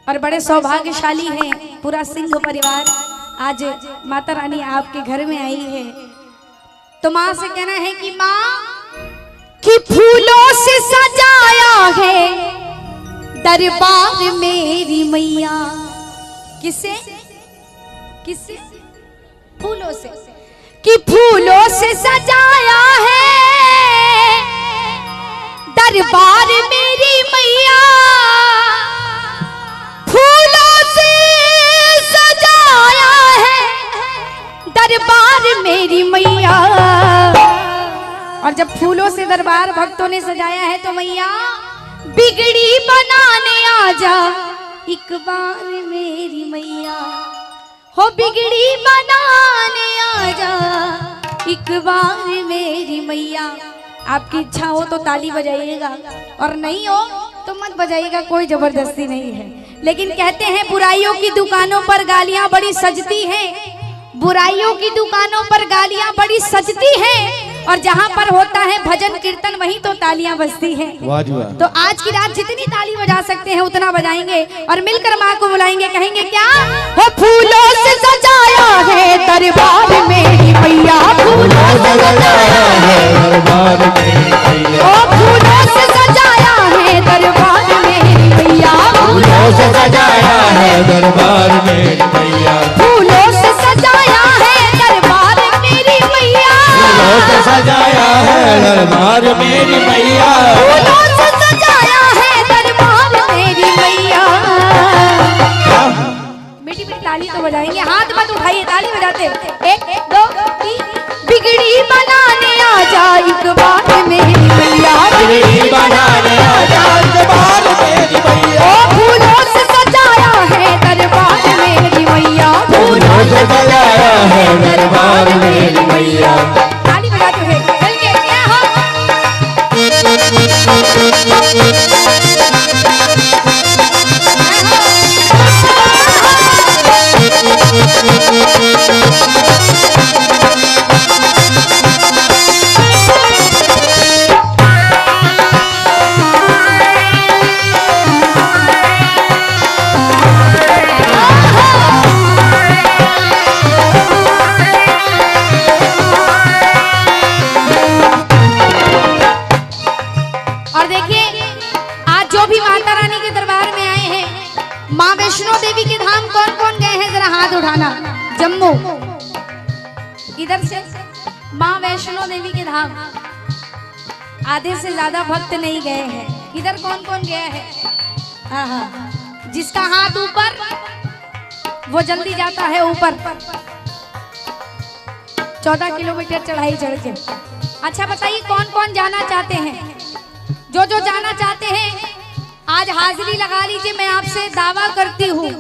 और बड़े सौभाग्यशाली हैं पूरा सिंह परिवार। आज माता रानी आपके घर में आई है, तो माँ से कहना है कि माँ कि फूलों से सजाया है दरबार मेरी मैया। किससे किससे? फूलों से, कि फूलों से सजाया है दरबार मेरी मैया। फूलों से सजाया है दरबार मेरी मैया। और जब फूलों से दरबार भक्तों ने सजाया है तो मैया बिगड़ी बनाने आजा एक बार मेरी मैया। हो बिगड़ी बनाने आजा एक बार मेरी मैया। आपकी इच्छा हो तो ताली बजाइएगा और नहीं हो तो मत बजाइएगा, कोई जबरदस्ती नहीं है। लेकिन कहते हैं बुराइयों की दुकानों पर गालियां बड़ी सजती हैं, बुराइयों की दुकानों पर गालियां बड़ी सजती हैं, और जहां पर होता है भजन कीर्तन वहीं तो तालियां बजती हैं। तो आज की रात जितनी ताली बजा सकते हैं उतना बजाएंगे और मिलकर माँ को बुलाएंगे। कहेंगे क्या? हो फूलों से सजाया है दरबार मेरी मैया। फूलों से सजाया है दरबार मेरी मैया। ओ फूलों से सजाया है दरबार मेरी मैया। फूलों से सजाया है दरबार मेरी मैया। फूलों से सजाया है दरबार मेरी मैया। फूलों से सजाया है दरबार मेरी मैया। फूलों से सजाया है दरबार मेरी मैया। मीठी मीठी ताली तो बजाएंगे, हाथ मत उठाइए, ताली बजाते 1 2 3। बिगड़ी बनाने आजा एक बार मेरी मैया। बिगड़ी बनाने आजा एक बार मेरी मैया। ओ फूलों से सजाया है दरबार मेरी मैया। फूलों से सजाया है दरबार मेरी मैया। ताली बजाते हैं चलिए क्या हो। और देखिए आज जो भी माता रानी के दरबार में आए हैं, माँ वैष्णो देवी के धाम कौन कौन गए हैं जरा हाथ उठाना। जम्मू, इधर से माँ वैष्णो देवी के धाम आधे से ज्यादा भक्त नहीं गए हैं। इधर कौन कौन गया है? हाँ, जिसका हाथ ऊपर वो जल्दी जाता है ऊपर। 14 किलोमीटर चढ़ाई चढ़ के। अच्छा बताइए कौन कौन जाना चाहते हैं? जो जो जाना चाहते हैं आज हाजिरी लगा लीजिए। मैं आपसे दावा करती हूँ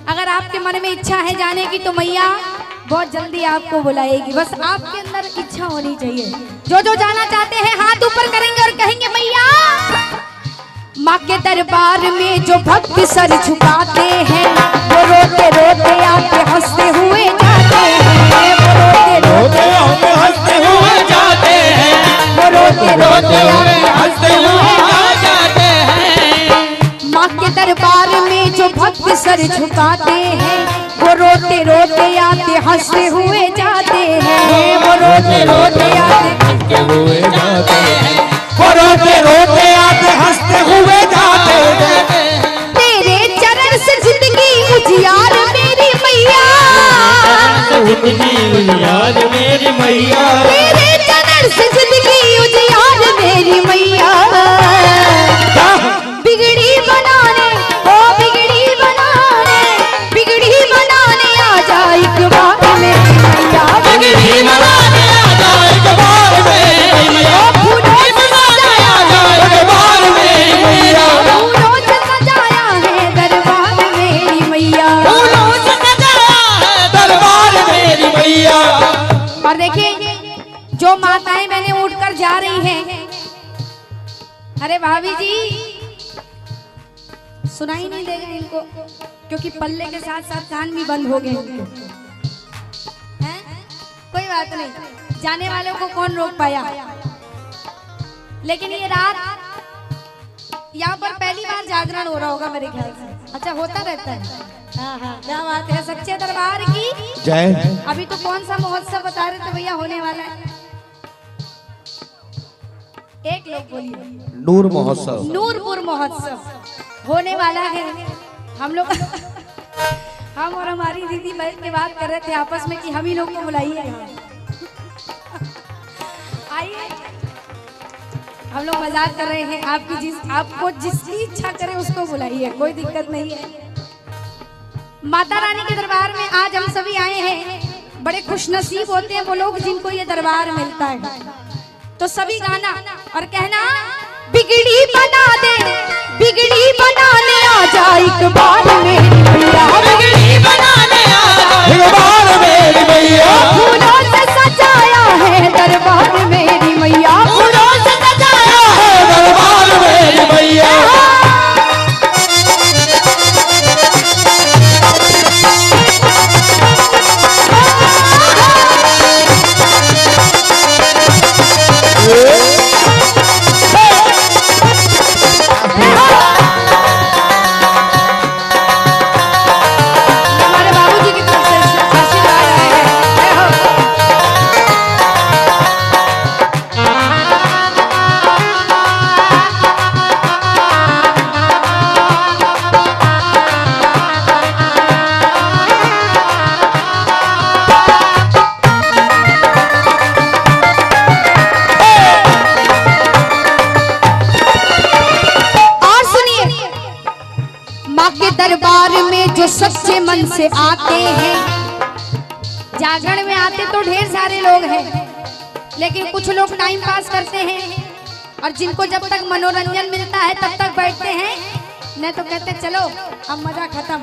अगर आपके मन में इच्छा है जाने की तो मैया बहुत जल्दी आपको बुलाएगी। बस आपके अंदर इच्छा होनी चाहिए। जो जो जाना चाहते हैं हाथ ऊपर करेंगे और कहेंगे मैया। माँ के दरबार में जो भक्त सर झुकाते हैं वो रोते रोते आके हंसते हुए जाते हैं। वो रोते रोते आके हंसते हुए जाते हैं। वो रोते रोते आके हंसते हुए जाते हैं। माँ के दरबार में जो भक्त सर झुकाते हैं वो रोते रोते आके हंसते हुए जाते हैं। वो रोते रोते आके हंसते हुए जाते हैं। वो रोते रोते आके हंसते हुए जाते हैं। तेरे चरण से जिंदगी उजियार मेरी मैया। उजियार मेरी मैया। तेरे चरण से जिंदगी उजियार मेरी मैया। बिगड़ी बनाने ओ बिगड़ी बनाने, बिगड़ी बनाने आजा एक बार मेरी मैया। बिगड़ी बनाने आजा एक बार मेरी मैया। फूलों से सजाया है दरबार मेरी मैया। फूलों से सजाया है दरबार मेरी मैया। फूलों से सजाया है दरबार मेरी मैया। और देखिए जो माताएं बहनें उठकर जा रही हैं। अरे भाभी जी सुनाई नहीं देगा इनको क्योंकि पल्ले के साथ साथ कान भी बंद हो गए हैं। कोई बात नहीं, जाने वालों को कौन रोक पाया। लेकिन ये रात यहाँ पर पहली बार जागरण हो रहा होगा मेरे ख्याल से। अच्छा होता रहता है। हाँ हाँ क्या बात है, सच्चे दरबार की जय। अभी तो कौन सा महोत्सव बता रहे थे भैया होने वाला है? एक लोग बोलिए। नूर महोत्सव। नूरपुर महोत्सव होने वाला है। हम लोग हम और हमारी दीदी बैठ के बात कर रहे थे आपस में कि हम ही लोग को बुलाइए। आइए हम लोग मजाक कर रहे हैं, आपको जिसकी इच्छा करे उसको बुलाइए, कोई दिक्कत नहीं है। माता रानी के दरबार में आज हम सभी आए हैं। बड़े खुशनसीब होते हैं वो लोग जिनको ये दरबार मिलता है। तो सभी गाना और कहना, बिगड़ी बना दे, बिगड़ी बनाने आ जा एक बार मेरी मैया, बिगड़ी बनाने आ जा एक बार मेरी मैया, फूलों से सजाया है दरबार मेरी मैया, फूलों से सजाया है दरबार मेरी मैया। दरबार में जो सच्चे मन से आते हैं, जागरण में आते तो ढेर सारे लोग हैं, लेकिन कुछ लोग टाइम पास करते हैं और जिनको जब तक मनोरंजन मिलता है तब तक बैठते हैं, नहीं तो कहते चलो अब मजा खत्म।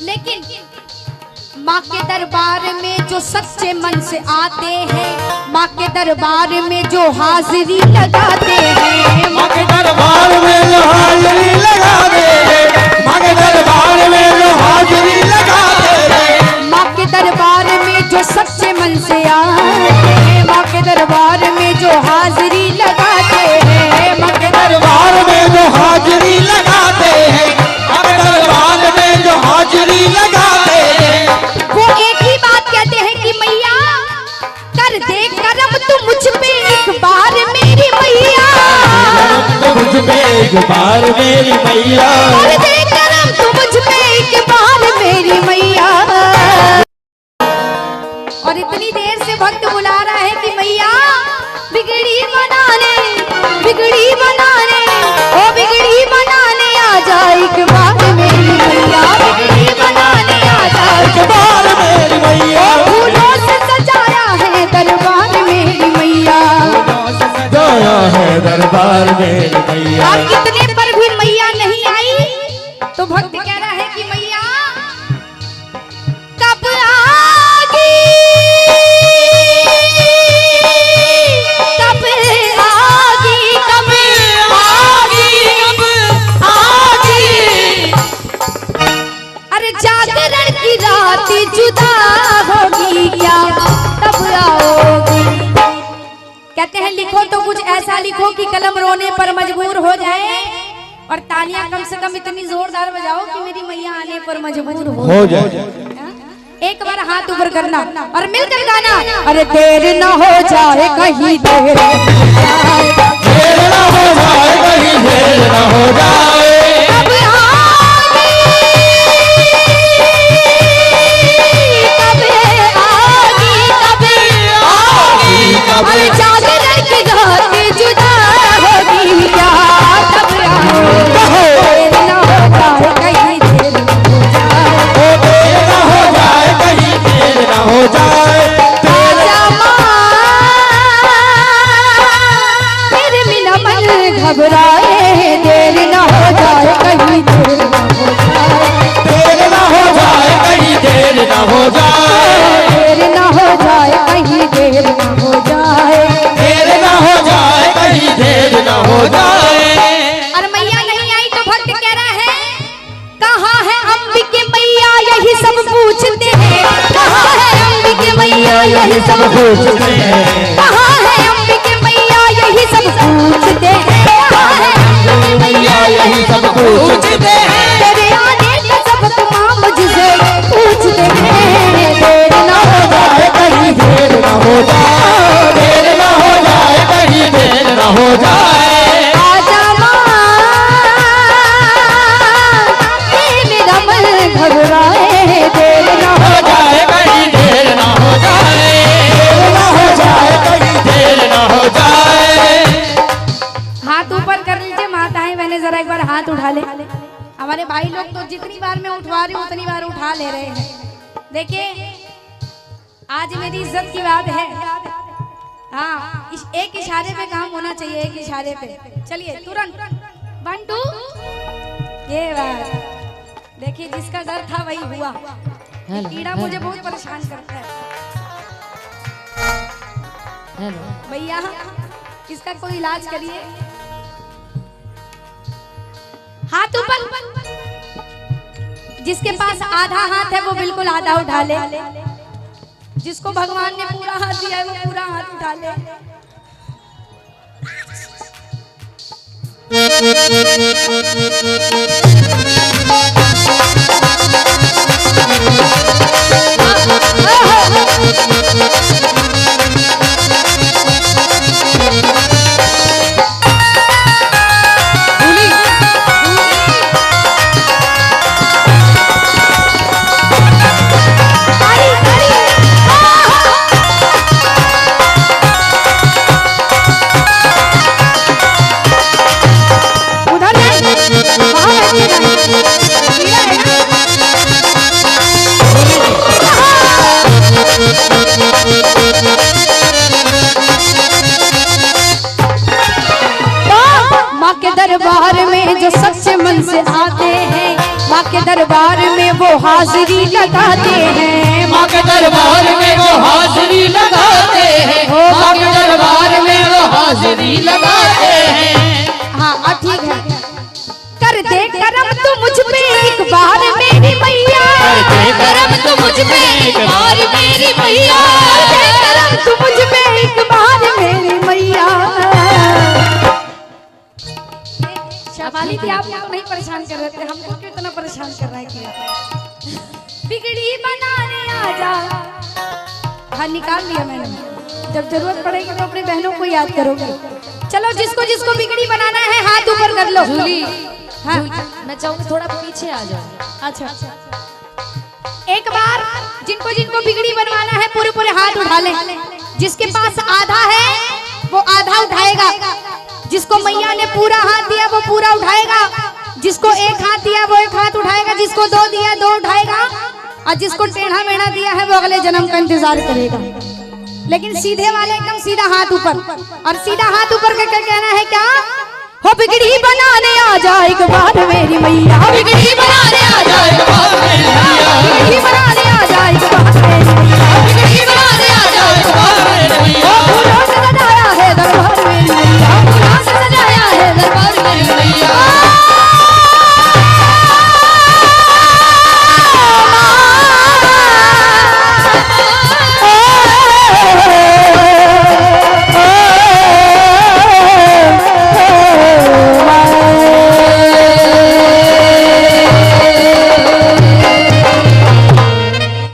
लेकिन माँ के दरबार में जो सच्चे मन से आते हैं, माँ के दरबार में जो हाजिरी लगाते हैं, माँ के दरबार में जो हाजिरी लगाते हैं, माँ के दरबार में जो हाजिरी लगाते हैं, माँ के दरबार में जो सच्चे मन से आते हैं, माँ के दरबार में जो हाजिरी लगाते हैं, माँ के दरबार में जो हाजिरी लगाते हैं, माँ के दरबार में जो हाजिरी लगाते हैं, वो एक ही बात कहते हैं कि मैया कर दे करम तू मुझ पे एक बार मेरी मैया, मुझ पे एक बार मेरी मैया, कर दे करम तू मुझ पे एक बार मेरी मैया। और इतनी देर से भक्त बुला रहा है कि मैया बिगड़ी बनाने, बिगड़ी बनाने, ओ बिगड़ी बनाने आ जा एक बार मेरी मैया, बिगड़ी बनाने आ जा एक बार मेरी मैया, फूलों से सजाया है दरबार मेरी मैया, सजाया है दरबार मेरी मैया। और कितने पर भी मैया नहीं आई तो भक्त कह रहा है कि मैया कब आगी, कब आगी, कब आगी, कब आगी, अरे जागरण की रात जुदा होगी क्या तब आओगी। कहते हैं लिखो तो कुछ ऐसा लिखो कि कलम रोने पर मजबूर हो जाए, और तालियां कम से कम इतनी जोरदार बजाओ कि मेरी मैया आने पर मजबूर हो जाए। एक बार हाथ ऊपर करना और मिलकर गाना, अरे देर न हो जाए कहीं, देर न हो जाए, देर न हो जाए कहीं, देर न हो जाए, कब आगी, कब आगी, कब आगी, अरे जागरण की रात जुदा होगी क्या तब आओगी, देर न हो जाए कहीं, देर न हो जाए, देर न हो जाए कहीं, देर न हो जाए, फिर मिला मन घबराए, देर न हो जाए कहीं, देर न हो जाए, देर न हो जाए कहीं, देर न हो जाए, देर न हो जाए कहीं, देर न हो जाए, देर न हो जाए कहीं, देर न हो जाए। और मैया नहीं आई तो भक्त कह रहा है कहाँ है अंबिके मैया, यही सब पूछते हैं, कहाँ है अंबिके मैया, यही सब पूछते हैं, कहाँ है अंबिके मैया, यही सब पूछते हैं, कहाँ है अंबिके मैया, यही सब पूछते हैं, तेरे हमारे भाई लोग तो जितनी बार मैं उठवा रही हूँ उतनी बार उठा ले रहे हैं। देखिए आज मेरी इज्जत की बात है। हाँ, एक इशारे पे काम होना चाहिए, एक इशारे पे। चलिए तुरंत 1 2 ये बात देखिए, जिसका डर था वही हुआ। कीड़ा मुझे बहुत परेशान करता है। भैया इसका कोई इलाज करिए। हाथ ऊपर, जिसके पास आधा हाथ है वो बिल्कुल आधा उठा ले। जिसको भगवान ने पूरा हाथ दिया है वो पूरा हाथ उठा ले। माँ के दरबार में जो सच्चे मन से आते हैं, माँ के दरबार में वो हाजिरी लगाते हैं। माँ के दरबार में वो हाजिरी लगाते हैं। माँ के दरबार में वो हाजिरी लगाते हैं। हाँ ठीक है। कर दे करम तू मुझ पे एक बार मेरी मैया, कर दे करम तू मुझ पे एक बार मेरी मैया, कर दे करम तू मुझ पे एक बार मेरी मैया। शाबाली थी, आप तो नहीं परेशान कर रहे थे, हमको क्यों इतना परेशान कर रहा है कि बिगड़ी बनाने आ जा। हाँ निकाल लिया मैंने, जब जरूरत पड़ेगी तो अपनी बहनों को याद करोगे। चलो जिसको जिसको बिगड़ी बनाना है हाथ ऊपर कर लो। जूली, हाँ मैं चाहूंगी थोड़ा पीछे आ जाओ। अच्छा एक बार जिनको जिनको बिगड़ी बनवाना है पूरे पूरे हाथ उठा ले। जिसके पास आधा है वो आधा उठाएगा। जिसको मैया ने पूरा हाथ दिया वो पूरा उठाएगा। जिसको एक हाथ दिया वो एक हाथ उठाएगा। जिसको 2 दिया 2 उठाएगा। और जिसको टेढ़ा मेढ़ा दिया है वो अगले जन्म का इंतजार करेगा। लेकिन सीधे वाले एकदम सीधा हाथ ऊपर, और सीधा हाथ ऊपर करके कहना है क्या? हो बिगड़ी बनाने आ जा एक बार मेरी मैया, बिगड़ी बनाने आ जाए बिगड़ी